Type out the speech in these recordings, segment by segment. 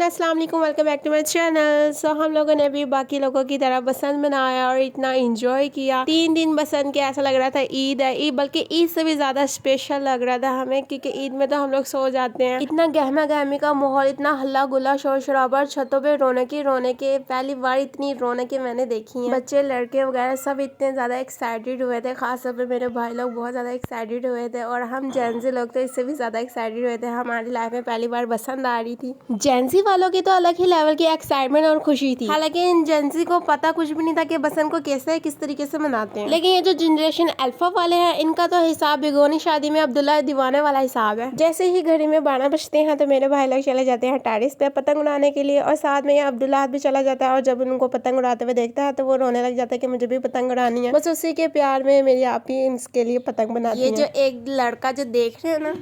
अस्सलाम वालेकुम, welcome back to my channel. So हम लोगों ने भी बाकी लोगों की तरह बसंत मनाया और इतना एंजॉय किया। 3 दिन बसंत के ऐसा लग रहा था ईद है, ईद बल्कि ईद से भी ज़्यादा स्पेशल लग रहा था हमें, क्योंकि ईद में तो हम लोग सो जाते हैं। इतना गहमा गहमी का माहौल, इतना हल्ला गुल्ला शोर शराबा, छतों पे रौनके। पहली बार इतनी रौनकें मैंने देखी हैं। बच्चे लड़के वगैरह सब इतने ज़्यादा एक्साइटेड हुए थे, खासतौर पर मेरे भाई लोग बहुत ज़्यादा एक्साइटेड हुए थे और हम जेंजी लोग तो इससे भी ज़्यादा एक्साइटेड हुए थे। हमारी लाइफ में पहली बार बसंत आ रही थी। जेंजी वालों की तो अलग ही लेवल की एक्साइटमेंट और खुशी थी। हालांकि इन जेंजी को पता कुछ भी नहीं था कि बसंत को कैसे किस तरीके से मनाते हैं। लेकिन ये जो जनरेशन अल्फा वाले हैं, इनका तो हिसाब बिगोनी शादी में अब्दुल्ला दीवाने वाला हिसाब है। जैसे ही घड़ी में 12 बजते हैं तो मेरे भाई लोग चले जाते हैं टेरेस पे पतंग उड़ाने के लिए, और साथ में ये अब्दुल्ला भी चला जाता है। और जब उनको पतंग उड़ाते हुए देखता है तो वो रोने लग जाता है कि मुझे भी पतंग उड़ानी है। बस उसी के प्यार में मेरी आप ही इसके लिए पतंग बनाती है। ये जो एक लड़का जो देख रहे हैं ना,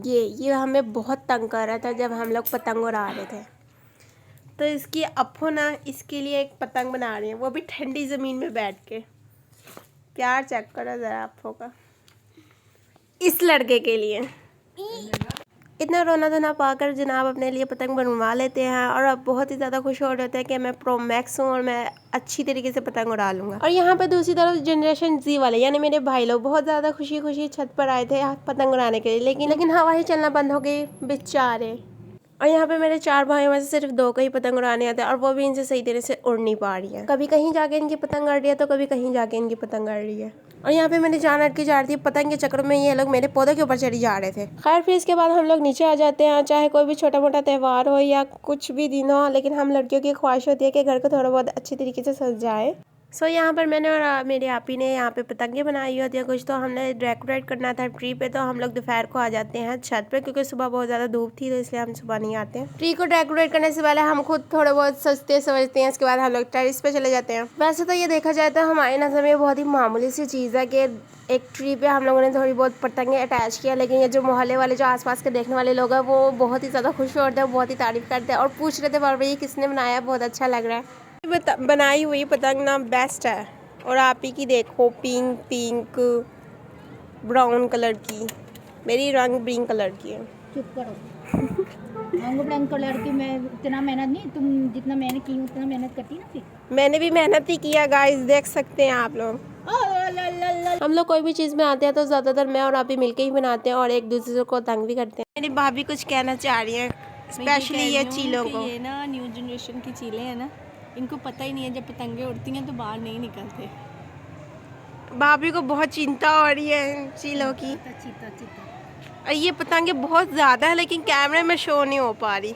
ये हमें बहुत तंग कर रहा था जब हम लोग पतंग उड़ा रहे थे। तो इसकी अप्पो ना इसके लिए एक पतंग बना रही है, वो भी ठंडी ज़मीन में बैठ के। प्यार चेक करो ज़रा अप्पो का, इस लड़के के लिए। इतना रोना धोना पाकर जनाब अपने लिए पतंग बनवा लेते हैं और अब बहुत ही ज़्यादा खुश हो रहे थे कि मैं प्रो मैक्स हूँ और मैं अच्छी तरीके से पतंग उड़ा लूँगा। और यहाँ पे दूसरी तरफ जनरेशन जी वाले यानी मेरे भाई लोग बहुत ज़्यादा खुशी खुशी छत पर आए थे पतंग उड़ाने के लिए, लेकिन हवा ही चलना बंद हो गई बेचारे। और यहाँ पे मेरे 4 भाइयों में से सिर्फ 2 को ही पतंग उड़ाने आते हैं और वो भी इनसे सही तरह से उड़ नहीं पा रही है। कभी कहीं जाके इनकी पतंग अड़ रही है तो कभी कहीं जाके इनकी पतंग अड़ रही है। और यहाँ पे मेरी जान अटकी जा रही थी पतंग के चक्कर में, ये लोग मेरे पौधों के ऊपर चढ़ी जा रहे थे। खैर फिर इसके बाद हम लोग नीचे आ जाते हैं, चाहे कोई भी छोटा मोटा त्यौहार हो या कुछ भी दिन हो, लेकिन हम लड़कियों की ख्वाहिश होती है कि घर को थोड़ा बहुत अच्छी तरीके से सजाए। सो यहाँ पर मैंने और मेरी आपी ने यहाँ पे पतंगे बनाई होती है कुछ, तो हमने डेकोरेट करना था ट्री पे, तो हम लोग दोपहर को आ जाते हैं छत पे, क्योंकि सुबह बहुत ज़्यादा धूप थी तो इसलिए हम सुबह नहीं आते हैं। ट्री को डेकोरेट करने से पहले हम खुद थोड़े बहुत सजते समझते हैं, इसके बाद हम लोग टेरेस पे चले जाते हैं। वैसे तो ये देखा जाए तो हमारे नज़र में बहुत ही मामूली सी चीज़ है कि एक ट्री पे हम लोगों ने थोड़ी बहुत पतंगे अटैच किया, लेकिन ये जो मोहल्ले वाले जो आसपास के देखने वाले लोग हैं वो बहुत ही ज़्यादा खुश होते हैं, बहुत ही तारीफ़ करते हैं और पूछ रहे थे बार बार ये किसने बनाया, बहुत अच्छा लग रहा है। बनाई हुई पतंग ना बेस्ट है। और आप ही की देखो पिंक ब्राउन कलर की, मेरी रंग पिंक कलर की है। चुप करो। रंग ब्राउन कलर की मैं इतना मेहनत नहीं, तुम जितना मेहनत की उतना मेहनत करती ना फिर। मैंने भी मेहनत ही किया गाइस, देख सकते हैं आप लोग। हम लोग कोई भी चीज़ बनाते हैं तो ज़्यादातर मैं और आप ही मिलके ही बनाते हैं और एक दूसरे को तंग भी करते हैं। मेरी भाभी कुछ कहना चाह रही है, स्पेशली ये चीलों को। ये ना न्यू जनरेशन की चीलें हैं ना, इनको पता ही नहीं है जब पतंगे उड़ती हैं तो बाहर नहीं निकलते। भाभी को बहुत चिंता हो रही है इन चीलों की। चीता और ये पतंगे बहुत ज़्यादा है लेकिन कैमरे में शो नहीं हो पा रही।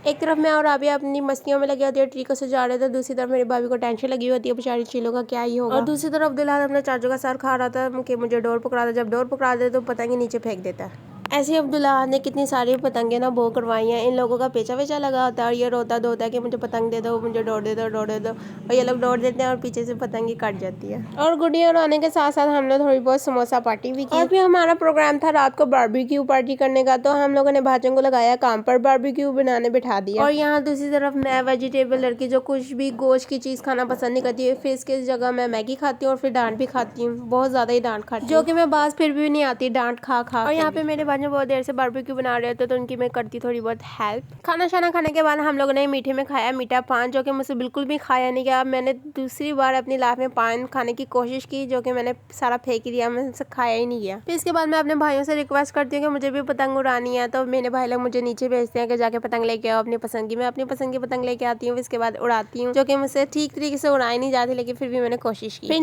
एक तरफ मैं और अभी अपनी मस्तियों में लगी होती है, ट्री को सजा रहे थे, दूसरी तरफ मेरी भाभी को टेंशन लगी होती है बेचारी चीलों का क्या ही होगा। और दूसरी तरफ अब्दुल्ला अपने चाचू का सर खा रहा था कि मुझे डोर पकड़ा था, जब डोर पकड़ा दे तो पतंगे नीचे फेंक देता है। ऐसे अब्दुल्ला ने कितनी सारी पतंगे ना बो करवाई हैं, इन लोगों का पेचा वेचा लगा होता है और ये रोता धोता है कि मुझे पतंग दे दो, मुझे डोर दे दो, डोर दे दो, और ये लोग डोर देते हैं और पीछे से पतंगी कट जाती है। और गुड़िया उड़ाने के साथ साथ हमने थोड़ी बहुत समोसा पार्टी भी की। और फिर हमारा प्रोग्राम था रात को बारबेक्यू पार्टी करने का, तो हम लोगों ने भाइयों को लगाया काम पर बारबेक्यू बनाने बिठा दिया। और यहाँ दूसरी तरफ मैं वेजिटेबल लड़की जो कुछ भी गोश्त की चीज़ खाना पसंद नहीं करती है, फिर इसके जगह मैं मैगी खाती हूँ और फिर डांट भी खाती हूँ, बहुत ज़्यादा ही डांट खाती हूँ, जो कि मैं बात फिर भी नहीं आती डांट खा खा। और यहाँ पे मेरे भाइयों बहुत देर से बारबेक्यू बना रहे थे तो उनकी मैं करती थोड़ी बहुत हेल्प। खाना शाना खाने के बाद हम लोगों ने मीठे में खाया मीठा पान, जो कि मुझसे बिल्कुल भी खाया नहीं गया। मैंने दूसरी बार अपनी लाइफ में पान खाने की कोशिश की, जो कि मैंने सारा फेंक ही दिया, मुझसे खाया ही नहीं गया। फिर इसके बाद मैं अपने भाइयों से रिक्वेस्ट करती हूँ कि मुझे भी पतंग उड़ानी है, तो मेरे भाई लोग मुझे नीचे भेजते हैं कि जाके पतंग लेके आओ अपनी पसंद की। मैं अपनी पसंद की पतंग लेके आती हूँ, इसके बाद उड़ाती हूँ, जो कि मुझसे ठीक तरीके से उड़ाई नहीं जाती, लेकिन फिर भी मैंने कोशिश की। फिर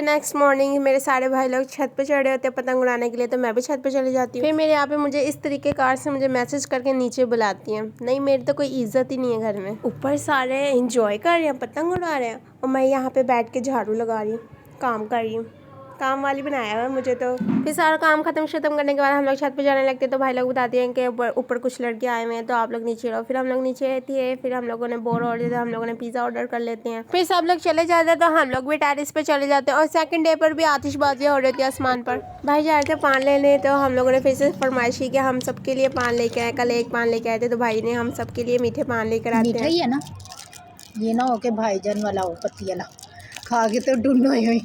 नेक्स्ट मॉर्निंग मेरे सारे भाई लोग छत पे चढ़े होते हैं पतंग उड़ाने के लिए, तो मैं भी छत पे चली जाती हूँ। फिर मेरे यहाँ पे मुझे इस तरीके कार से मुझे मैसेज करके नीचे बुलाती हैं। नहीं, मेरी तो कोई इज्जत ही नहीं है घर में। ऊपर सारे एंजॉय कर रहे हैं, पतंग उड़ा रहे हैं और मैं यहाँ पे बैठ के झाड़ू लगा रही हूँ, काम कर रही हूँ। काम वाली बनाया हुआ मुझे तो। फिर सारा काम खत्म करने के बाद हम लोग छत पे जाने लगते, तो भाई लोग बताते हैं कि ऊपर कुछ लड़के आए हुए हैं तो आप लोग नीचे रहो। फिर हम लोग नीचे थे, फिर हम लोगों ने बोर हो रहे थे, हम लोगों ने पिज़्ज़ा ऑर्डर कर लेते हैं। फिर सब लोग चले जाते हैं तो हम लोग भी टेरेस पे चले जाते हैं। और सेकंड डे पर भी आतिशबाजियाँ हो रही थी आसमान पर। भाई जा रहे थे पान लेने, तो हम लोगों ने फिर से फरमाइश की कि हम सबके लिए पान लेके आए। कल एक पान लेके आए थे तो भाई ने हम सबके लिए मीठे पान लेकर आते हैं। मीठा ही है ना, ये ना हो के भाईजान वाला हो पत्ती वाला खा के तो टुन्नू हुई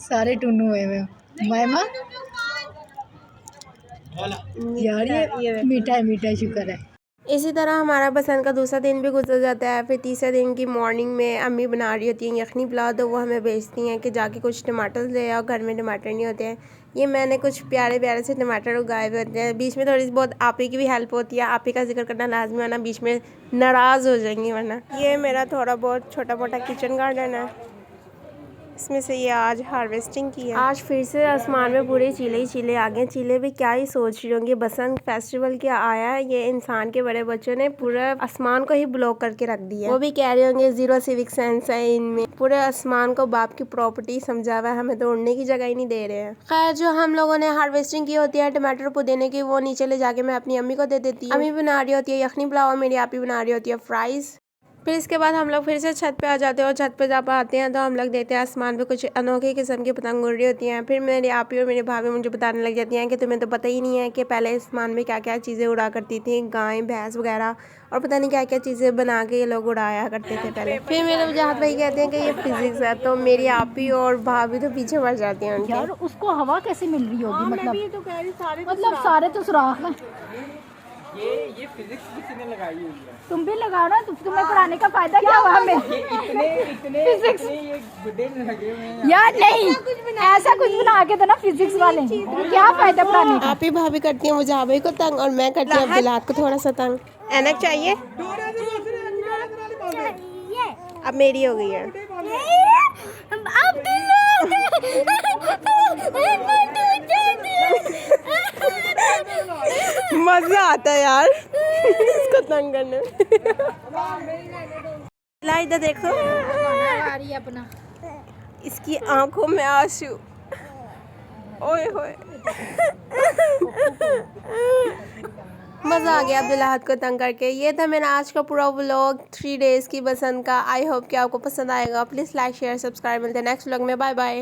सारे टुन्नू हुए में। मामा यार ये मीठा है, मीठा शुक्र है। इसी तरह हमारा बसंत का दूसरा दिन भी गुजर जाता है। फिर तीसरे दिन की मॉर्निंग में अम्मी बना रही होती हैं यखनी पुलाव, तो वो हमें भेजती हैं कि जाके कुछ टमाटर ले आओ, घर में टमाटर नहीं होते हैं। ये मैंने कुछ प्यारे प्यारे से टमाटर उगाए हुए होते हैं। बीच में थोड़ी बहुत आपी की भी हेल्प होती है, आपी का जिक्र करना लाजमी, वरना बीच में नाराज़ हो जाएंगी वरना। ये मेरा थोड़ा बहुत छोटा मोटा किचन गार्डन है, इसमें से ये आज हार्वेस्टिंग की है। आज फिर से आसमान में पूरे चीले ही चीले आ गए। चीले भी क्या ही सोच रही होंगी, बसंत फेस्टिवल क्या आया है, ये इंसान के बड़े बच्चों ने पूरा आसमान को ही ब्लॉक करके रख दिया। वो भी कह रहे होंगे जीरो सिविक सेंस है इनमें, पूरे आसमान को बाप की प्रॉपर्टी समझा हुआ है, हमें तो उड़ने की जगह ही नहीं दे रहे हैं। खैर, जो हम लोगों ने हार्वेस्टिंग की होती है टमाटर पुदीने की, वो नीचे ले जाके मैं अपनी अम्मी को दे देती हूँ। अम्मी बना रही होती है यखनी पुलाव, मेरी आपी बना रही होती है फ्राइज। फिर इसके बाद हम लोग फिर से छत पे आ जाते हैं, और छत पे जब आते हैं तो हम लोग देखते हैं आसमान पे कुछ अनोखी किस्म की पतंग उड़ रही होती हैं। फिर मेरी आपी और मेरी भाभी मुझे बताने लग जाती हैं कि तुम्हें तो पता ही नहीं है कि पहले आसमान में क्या क्या चीज़ें उड़ा करती थी, गाय भैंस वगैरह, और पता नहीं क्या क्या चीज़ें बना के ये लोग उड़ाया करते थे पहले। फिर मेरे वजाहत भाई कहते हैं कि ये फिजिक्स है, तो मेरी आपी और भाभी तो पीछे पड़ जाती हैं उनके। यार उसको हवा कैसे मिल रही होगी? मतलब तो सारे तो सुराख में। ये फिजिक्स किसी ने लगाई हुई है। तुम भी लगाओ ना, तुम्हें पढ़ाने का फायदा क्या हुआ हमें? इतने ये गुड्डे लगे हुए हैं यार नहीं, ऐसा कुछ बना के तो ना फिजिक्स वाले, क्या फायदा पढ़ाने का? आप ही भाभी करती हैं मुझे भाभी को तंग, और मैं करती हूँ अब्दुल्लाह को थोड़ा सा तंग। ऐनक चाहिए? अब मेरी हो गई है। मजा आता है यार इसको तंग करने में। ला इधर देखो, आ रही है अपना। इसकी आंखों में आंसू, ओए होए। मज़ा आ गया अब्दुल्लाह को तंग करके। ये था मेरा आज का पूरा व्लॉग 3 डेज़ की बसंत का। आई होप कि आपको पसंद आएगा। Please like share subscribe. मिलते हैं नेक्स्ट व्लॉग में। Bye bye.